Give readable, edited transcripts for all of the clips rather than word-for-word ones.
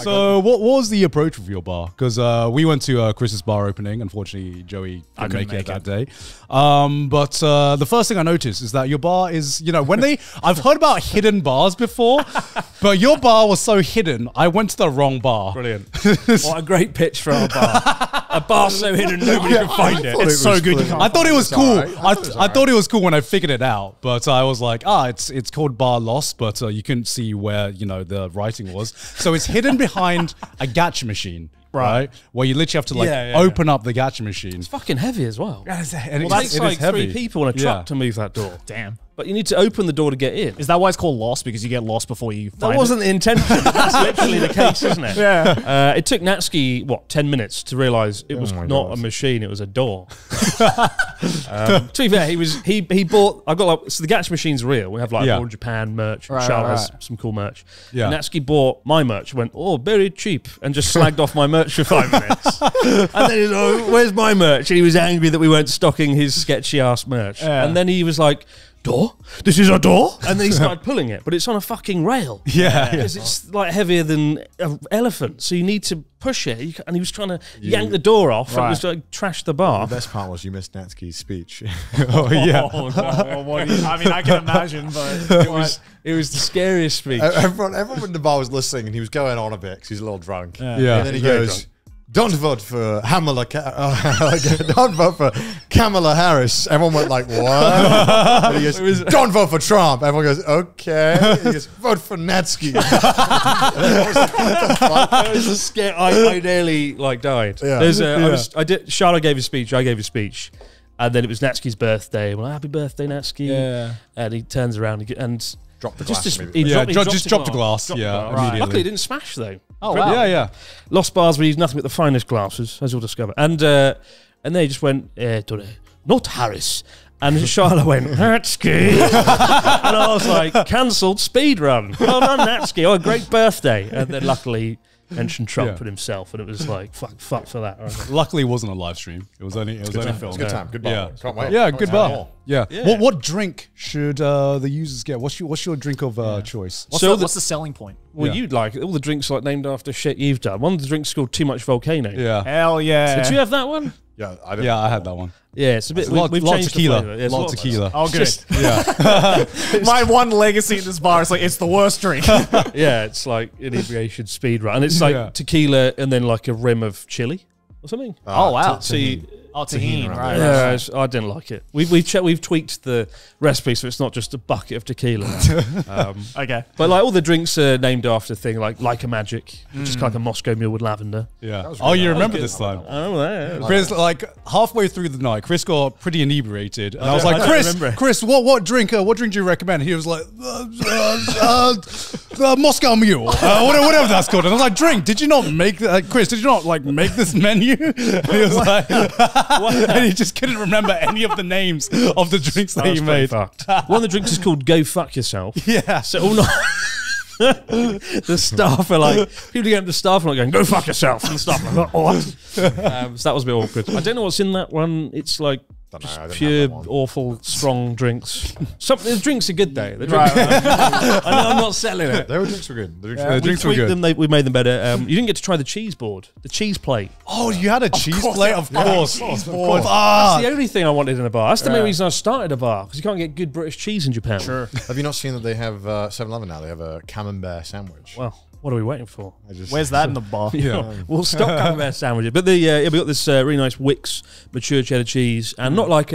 So what was the approach of your bar? Because we went to Chris's bar opening. Unfortunately, Joey couldn't make it that day. But the first thing I noticed is that your bar is, you know, when I've heard about hidden bars before, but your bar was so hidden, I went to the wrong bar. Brilliant. What a great pitch for our bar. A bar so hidden nobody can find it. It's so good. I thought it was cool. I thought it was cool when I figured it out, but I was like, it's called Bar Lost, but you couldn't see where, you know, the writing was. So it's hidden behind a gacha machine, right? Where you literally have to like open up the gacha machine. It's fucking heavy as well. And It takes like 3 people in a truck to move that door. Damn. But you need to open the door to get in. Is that why it's called Lost? Because you get lost before you find That wasn't the intention. That's literally the case, isn't it? Yeah. It took Natsuki, 10 minutes to realise it was not a machine, it was a door. To be fair, he bought, so the gacha machine's real. We have like All Japan merch. Charlotte has some cool merch. Yeah. And Natsuki bought my merch, went, very cheap, and just slagged off my merch for 5 minutes. And then he was like, where's my merch? And he was angry that we weren't stocking his sketchy ass merch. Yeah. And then he was like, door? This is a door? And then he started pulling it, but it's on a fucking rail. Yeah. Because it's like heavier than an elephant, so you need to push it. And he was trying to yank the door off, and it was like trash the bar. The best part was you missed Natsuki's speech. Oh, no. I mean, I can imagine, but it was the scariest speech. Everyone in the bar was listening, and he was going on a bit because he's a little drunk. Yeah. And then he goes, don't vote for don't vote for Kamala Harris. Everyone went like, what? And he goes, don't vote for Trump. Everyone goes, okay. He goes, vote for Natsuki. It was a scare. I nearly died. Yeah. Charlotte gave a speech. I gave a speech, and then it was Natsuki's birthday. Well, happy birthday, Natsuki. Yeah. And he turns around and dropped the glass. Just dropped the glass. Yeah. Right. Luckily, it didn't smash though. Oh wow. Yeah. Lost bars, we use nothing but the finest glasses, as you'll discover. And they just went, not Harris. And Charlotte went, Natsuki. And I was like, cancelled speed run. Well done, Natsuki. Oh, great birthday. And then luckily mentioned Trump and himself, and it was like, fuck for that. Luckily, it wasn't a live stream. It was only filmed. Good time. Good bar. Yeah. Can't wait. Yeah, good bar. Yeah. What drink should the users get? What's your drink of choice? What's the selling point? Well, you'd like all the drinks named after shit you've done. One of the drinks is called Too Much Volcano. Yeah. Hell yeah. Did you have that one? Yeah, I had that one. Yeah, it's a bit. We've changed tequila. The lot of tequila. Oh, good. Yeah. My one legacy in this bar is it's the worst drink. Yeah, it's like inebriation speed run, and it's like tequila and then like a rim of chili or something. Oh wow. Tahini, right? Yeah, I didn't like it. We've tweaked the recipe so it's not just a bucket of tequila. Okay, but like all the drinks are named after a thing like a magic, which is like a Moscow Mule with lavender. Yeah. Oh, you remember this time? Oh, yeah. Chris, halfway through the night, Chris got pretty inebriated, and I was like, Chris, what drink do you recommend? He was like, Moscow Mule, whatever that's called. And I was like, drink? Did you not make Chris? Did you not make this menu? And he was like. And he just couldn't remember any of the names of the drinks that he made. Fucked. One of the drinks is called Go Fuck Yourself. Yeah. So all night, the staff are people get up to staff and going, go fuck yourself. And the staff are like, what? So that was a bit awkward. I don't know what's in that one. It's like just pure, awful, strong drinks. The drinks are good though. I know I'm not selling it. Their drinks were good. The drinks were good. We made them better. You didn't get to try the cheese board, the cheese plate. Oh, you had a cheese plate? Of course. That's the only thing I wanted in a bar. That's the main reason I started a bar, because you can't get good British cheese in Japan. Sure. Have you not seen that they have 7-Eleven now? They have a camembert sandwich. Well, what are we waiting for? Where's that in the bar? We'll stop camembert sandwiches. But we got this really nice Wix mature cheddar cheese, and not like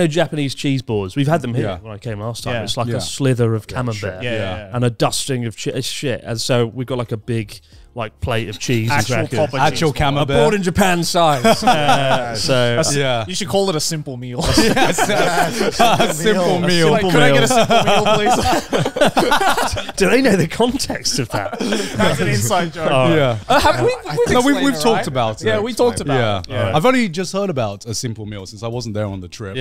Japanese cheese boards. We've had them here when I came last time. It's like a slither of camembert and a dusting of shit. And so we've got like a big plate of cheese. Actual camembert. Board in Japan size. You should call it a simple meal. Simple meal. Could I get a simple meal, please? Do they know the context of that? That's an inside joke. We've talked about it. Yeah, we talked about it. I've only just heard about a simple meal since I wasn't there on the trip.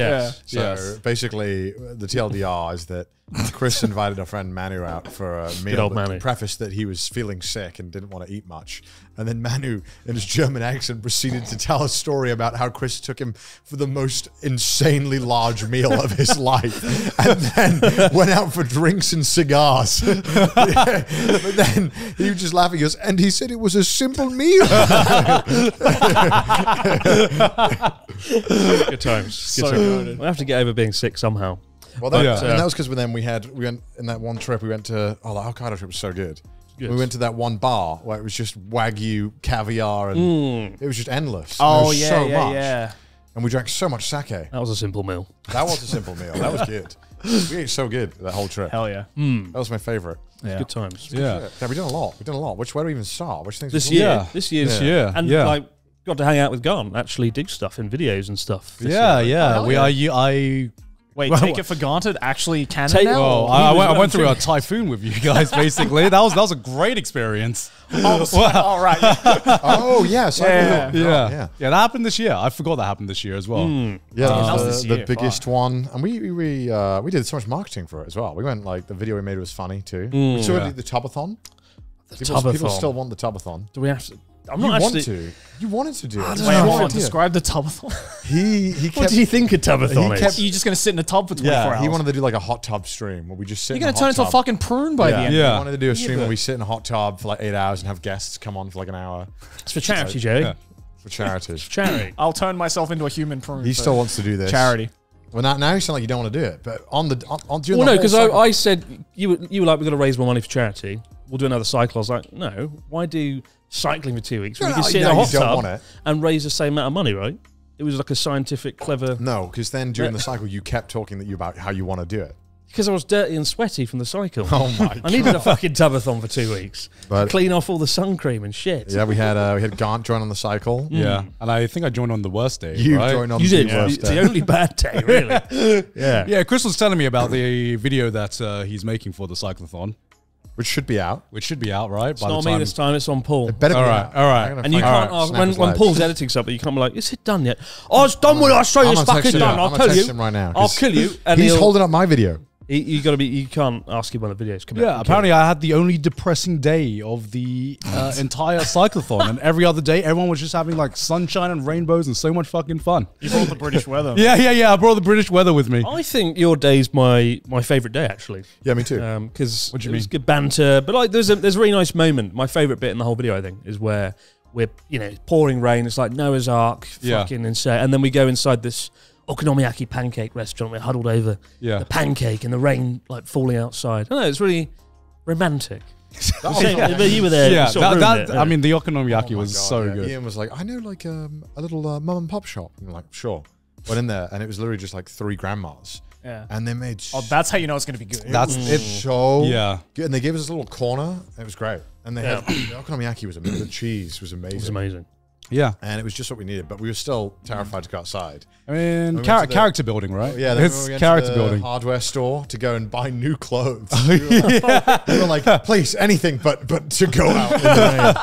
So basically, the TLDR is that Chris invited our friend Manu out for a meal. old Manu. Prefaced that he was feeling sick and didn't want to eat much. And then Manu, in his German accent, proceeded to tell a story about how Chris took him for the most insanely large meal of his life, and then went out for drinks and cigars. But then he was just laughing. He goes, and he said it was a simple meal. Good times. So good. We'll have to get over being sick somehow. Well, that, and that was because then we went in that one trip. We went to the Hokkaido trip was so good. We went to that one bar where it was just Wagyu caviar and it was just endless. Oh was yeah, so yeah, much. yeah. And we drank so much sake. That was a simple meal. That was a simple meal. That was good. We ate so good that whole trip. Hell yeah. That was my favorite. Yeah. Good times. Yeah. Yeah, we did a lot. We did a lot. Where do we even start? Which things? This we year. Yeah. This year's Yeah. and Yeah. like got to hang out with Gon, actually do stuff in videos and stuff. this Yeah, year. yeah. hell We yeah. are. Wait, Well, take it for granted. Actually, canon Take- now. Oh, I went through a typhoon with you guys. Basically, that was a great experience. All right. Yeah. Oh yes. Yeah, that happened this year. I forgot that happened this year as well. Yeah, that that was was this the year, biggest one, and we did so much marketing for it as well. We went the video we made was funny too. We still did the tubathon. People Tubathon. still want the tubathon. Do we have to? I'm You not want actually. to? You wanted to do it. Wait, It's your hold on. idea. Describe the tubathon. He What kept. do you think a tubathon He is? kept- You're just gonna sit in a tub for 24 hours. He wanted to do like a hot tub stream where we just sit. You're in gonna turn into a fucking prune by the end. Yeah. He wanted to do a stream where we sit in a hot tub for like 8 hours and have guests come on for like an hour It's for charity, Joey. Yeah. for charity. Charity. I'll turn myself into a human prune. He for still wants to do this. charity. Well, now you sound like you don't want to do it, but on during Well, the no, whole because cycle- I said you were like, we're going to raise more money for charity. We'll do another cycle. I was like, no, why do cycling for 2 weeks? We can sit in a hot you don't tub want it. and raise the same amount of money, right? It was like a scientific, clever. No, because then during the cycle you kept talking about how you want to do it. Because I was dirty and sweaty from the cycle. Oh my! I needed a fucking tubathon for 2 weeks. But- Clean off all the sun cream and shit. Yeah, we had Gaunt join on the cycle. Yeah, and I think I joined on the worst day. You right? joined on You the did. worst It's day. the only bad day, really. Yeah. Yeah, Chris was telling me about the video that he's making for the cyclothon, Which should be out. which should be out right It's not me this time, it's on Paul. It better be All out. right, all right. I'm gonna And you fucking can't ask, snap his when legs. Paul's editing something, you can't be like, is it done yet? Oh, it's done when I show you I'm it's gonna fucking text done. him. I'll I'm gonna tell text you. him right now, I'll 'cause kill you. And He's he'll- holding up my video. You got to be. You can't ask him when the videos come out. Yeah, apparently I had the only depressing day of the entire cyclothon, and every other day everyone was just having like sunshine and rainbows and so much fucking fun. You brought the British weather. Yeah. I brought the British weather with me. I think your day's my favourite day actually. Yeah, me too. Because What do you it was mean? good banter, but like there's a really nice moment. My favourite bit in the whole video, I think, is where we're pouring rain. It's like Noah's Ark, Yeah. fucking insane. And then we go inside this okonomiyaki pancake restaurant. We're huddled over Yeah. the pancake and the rain like falling outside. I don't know, it's really romantic. Yeah. But you were there. Yeah, you sort of ruined it. I mean, the okonomiyaki Oh my was God, so yeah. good. Ian was like, I know like a little mum and pop shop. And I'm like, sure. Went in there and it was literally just like 3 grandmas. Yeah. And they made Oh, that's how you know it's gonna be good. That's it. so Yeah. good. And they gave us this little corner. And it was great. And they had the okonomiyaki was amazing. The cheese was amazing. It was amazing. Yeah. And it was just what we needed. But we were still terrified to go outside. I mean, went to the- character building, right? Yeah, then it's we went character to the building. hardware store to go and buy new clothes. We were like, please, anything but to go out in the rain.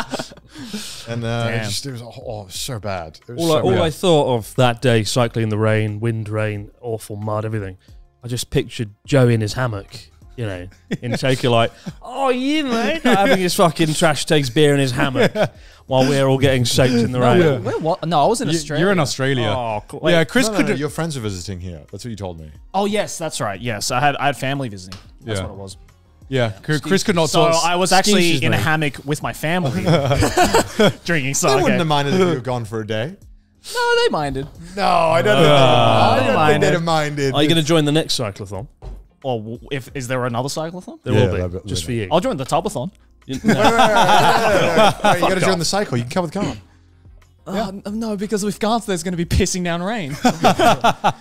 And it was so bad. It was so All bad. I thought of that day, cycling in the rain, wind, rain, awful mud, everything. I just pictured Joe in his hammock, in Tokyo, like, oh, you mate, having his fucking trash takes beer in his hammock while we're all getting soaked in the rain. Yeah. Where what? No, I was in Australia. You're in Australia. Oh, cool. Yeah, Wait, Chris No, could. your friends are visiting here. That's what you told me. Oh yes, that's right. Yes, I had family visiting. That's Yeah. what it was. Yeah, Chris could not So talk. I was actually Excuses, in a mate. hammock with my family, drinking They sake. wouldn't have minded if you were gone for a day. No, they minded. No, I don't think they'd have minded. Are you going to join the next cyclothon? Or is there another cyclothon? There Yeah, will that'd be, be- just for you. I'll join the tubathon. No. You got to join the cycle. You can come with Khan. No, because with Garth, there's going to be pissing down rain.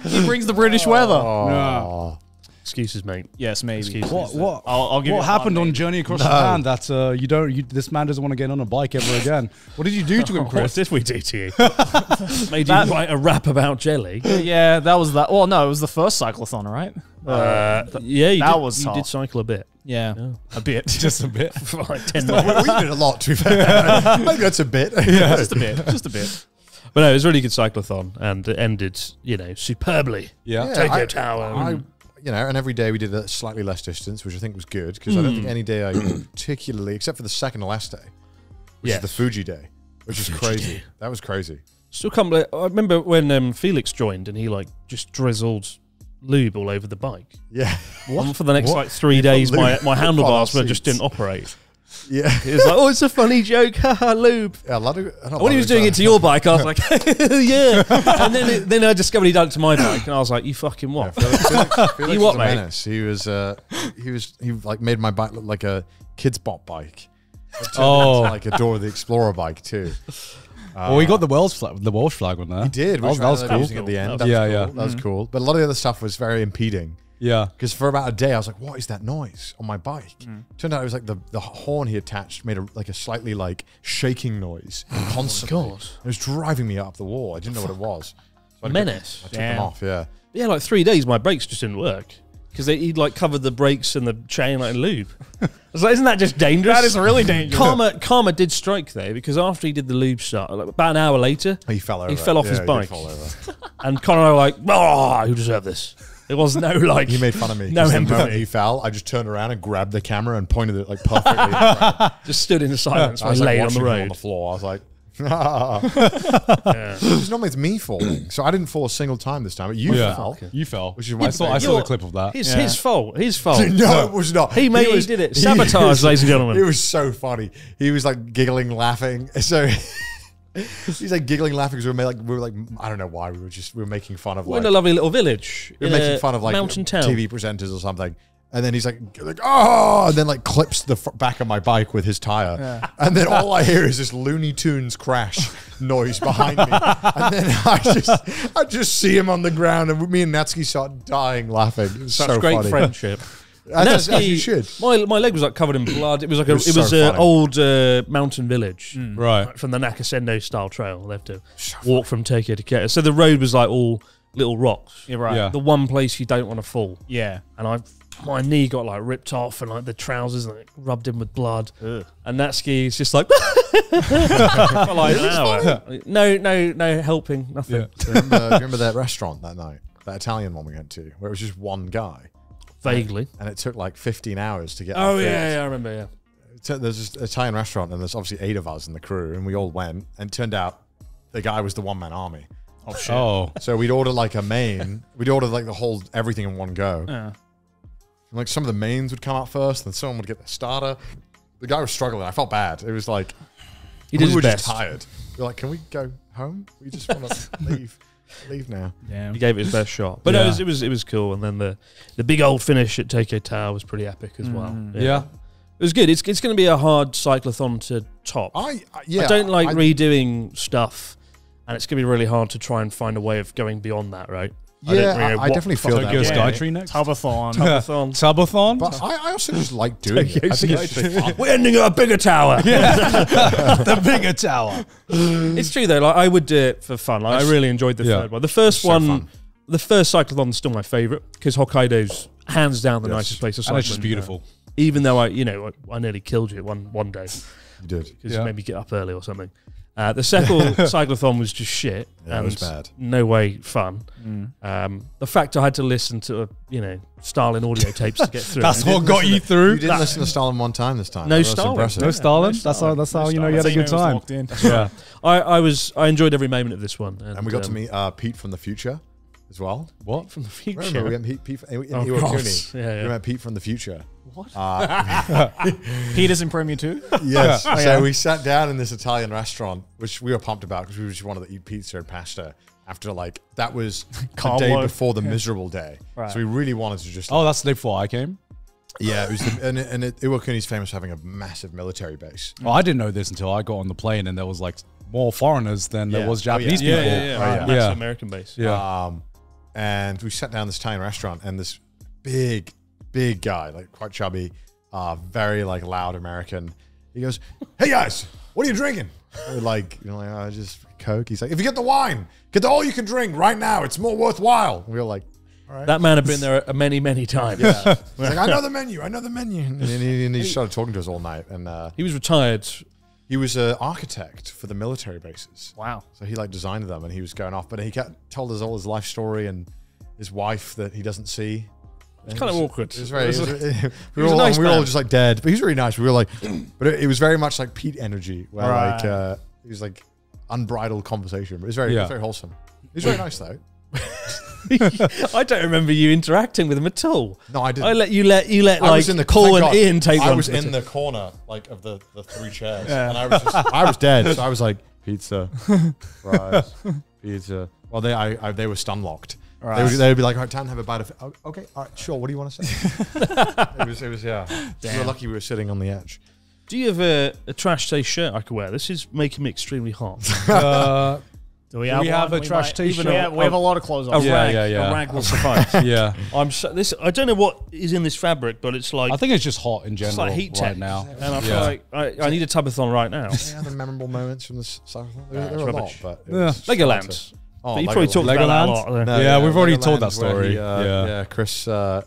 He brings the British weather. Oh. Excuses, mate. Yes, maybe. Excuses. what I'll give you what a hard happened on maybe. Journey Across Japan that this man doesn't want to get on a bike ever again? What did you do to him, What Chris? did we do to you? Made you write a rap about jelly? Yeah, that was that. Well, no, it was the first cyclothon, right? Yeah, that you did cycle a bit. Yeah, a bit. Just a bit. For like 10 We minutes. did a lot, to be fair. Maybe that's a bit. Just a bit. Just a bit. But no, it was a really good cyclothon and it ended, superbly. Yeah. Tokyo Tower. you know, and every day we did a slightly less distance, which I think was good because I don't think any day I particularly, except for the second to last day, which is the Fuji day, which is crazy. That was crazy. Still can't believe, I remember when Felix joined and he like just drizzled lube all over the bike. Yeah. What? For the next like 3 days, my handlebars just didn't operate. Yeah. He was like, oh, it's a funny joke, haha, lube. Yeah, when he was doing it to your bike, I was like, yeah. And then I discovered he'd done it to my bike, and I was like, you fucking what? Yeah, Felix you what, was a mate? menace. He like made my bike look like a kids bop bike. Like a Dora the Explorer bike too. Well, we got the Welsh flag on there. He did. That was cool. At the end. That was cool. But a lot of the other stuff was very impeding. Yeah. Because for about a day, I was like, what is that noise on my bike? Turned out it was like the horn he attached made a slightly like shaking noise constantly. God. It was driving me up the wall. I didn't know what it was. So Menace. I took them off, yeah. Yeah, like 3 days, my brakes just didn't work. Because he'd like covered the brakes and the chain like in lube. I was like, isn't that just dangerous? That is really dangerous. Karma did strike though, because after he did the lube start, like about an hour later, he fell over. He fell off his he bike. did fall over. And Connor and I were like, oh, you deserve this. There was no like. He made fun of me. No the empathy. moment he fell, I just turned around and grabbed the camera and pointed it like perfectly. Just stood in silence I while was he like laid on watching the him on road. the floor. I was like, because normally it's me falling, so I didn't fall a single time this time. But you fell. You fell. Which is my I saw the clip of that. His fault. His fault. No, it was not. He did it. Sabotage, ladies and gentlemen. It was so funny. He was like giggling, laughing. So he's like giggling, laughing because we were like I don't know why we were making fun of We're in a lovely little village. we were making fun of like mountain town. TV presenters or something. And then he's like, oh, and then like clips the back of my bike with his tire. Yeah. And then all I hear is this Looney Tunes crash noise behind me. And then I just see him on the ground, and me and Natsuki start dying laughing. It was so great funny. friendship. As you should. My leg was like covered in blood. It was like it was so an old mountain village, Right. from the Nakasendo style trail. They have to walk from Tokyo to Kyoto. So the road was like all little rocks. You're right. Yeah. The one place you don't want to fall. Yeah. And my knee got like ripped off, and like the trousers like rubbed in with blood. Ugh. And Natsuki is just like, for like an hour. No helping, nothing. Yeah. Do you remember that restaurant that night? That Italian one we went to, where it was just one guy. Vaguely. And it took like 15 hours to get Oh our food. yeah, I remember. Yeah. So there's this Italian restaurant, and there's obviously 8 of us in the crew, and we all went, and it turned out the guy was the one-man army. Oh shit. Oh. So we'd order like a main, we'd order like the whole everything in one go. Yeah. And like some of the mains would come out first, then someone would get the starter. The guy was struggling. I felt bad. It was like He did we his were best. just tired. We were like, can we go home? We just want to leave now. Yeah. He gave it his best shot, but no, it was cool. And then the big old finish at Tokyo Tower was pretty epic as well. Yeah. It was good. It's going to be a hard cyclothon to top. I don't like redoing stuff, and it's going to be really hard to try and find a way of going beyond that, right? Yeah, I definitely feel that. Tokyo way. Skytree next? Tubathon. Tubathon? But I also just like doing it. I think it's just fun. We're ending at a bigger tower. The bigger tower. It's true though. Like I would do it for fun. Like, I really enjoyed the third one. The first one, fun. the first cyclothon is still my favorite because Hokkaido's hands down the nicest place to cycle. And it's just beautiful. Even though I nearly killed you one day You did. because you made me get up early or something. The second cyclothon was just shit. Yeah, and it was bad. No way fun. The fact I had to listen to Stalin audio tapes to get through. That's what got you through? You didn't listen to Stalin one time this time. No That's Stalin. impressive. No Stalin? That's how you know you had a good time. Yeah. I enjoyed every moment of this one. And we got to meet Pete from the future as well. What? from the future. Remember, we met Pete in Oh, Iwakuni. God. Yeah. We met Pete from the future. What? Peter's in Premier 2? Yes. So we sat down in this Italian restaurant, which we were pumped about because we just wanted to eat pizza and pasta after that was the day before the miserable day. Right. So we really wanted to just... Oh, that's the day before I came? Yeah, it was Iwakuni's famous for having a massive military base. Oh, I didn't know this until I got on the plane and there was like more foreigners than there was Japanese people. That's American base. Yeah. And we sat down in this Italian restaurant, and this big guy, like quite chubby, very like loud American. He goes, "Hey guys, what are you drinking?" We're like, just Coke. He's like, "If you get the wine, get all you can drink right now. It's more worthwhile." We were like, all right. That man had been there many times. Yeah. He's like, I know the menu. And he started talking to us all night. And He was retired. he was an architect for the military bases. Wow. So he like designed them, and he was going off. But he told us all his life story and his wife that he doesn't see. It's kind of awkward. It was very. We was were a nice all man. just like dead, but he was really nice. We were like, but it was very much like Pete energy, where like it was like unbridled conversation. But it was very, very wholesome. He was very nice though. I don't remember you interacting with him at all. No, I didn't. I let you let like in the, Paul and Ian take one. I was in the corner, like of the 3 chairs, and I was dead. So I was like, pizza, fries, pizza. Well, they were stun locked. Right. They would be like, all right, Dan, have a bite of it. Oh, okay, all right, sure. What do you want to say? it was yeah. Damn. We were lucky we were sitting on the edge. Do you have a trash day shirt I could wear? This is making me extremely hot. Do we have a trash t-shirt? We have a lot of clothes on. A rag will suffice. Yeah. I don't know what is in this fabric, but it's like... I think it's just hot in general. It's like heat right now. And I feel like I need a tubathon right now. Any other memorable moments from this cycle? There were a lot, but... Legoland. Oh, you probably talked about that a lot. No, yeah, we've already told that story. Chris tried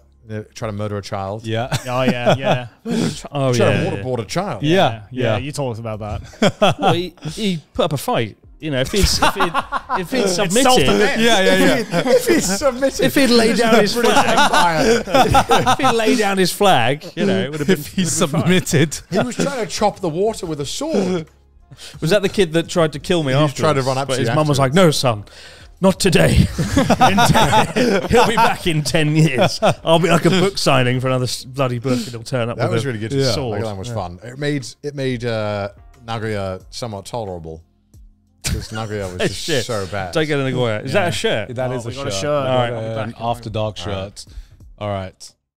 to murder a child. Yeah. Oh, yeah. Oh, Tried to waterboard a child. Yeah. You told us about that. Well, he put up a fight. You know, if he'd submitted, If he submitted, if he'd laid down his flag, if he'd laid down his flag, you know, it would have been. If he submitted, he was trying to chop the water with a sword. Was that the kid that tried to kill me after? Tried to run up, but his mum was like, "No, son, not today. He'll be back in 10 years. I'll be like a book signing for another bloody book, and he'll turn up." That with was really good. Sword. That was fun. It made Nagoya somewhat tolerable. Because Nagoya was just so bad. Don't get a Nagoya. Is that a shirt? That is a shirt. All right, after dark shirt. All right.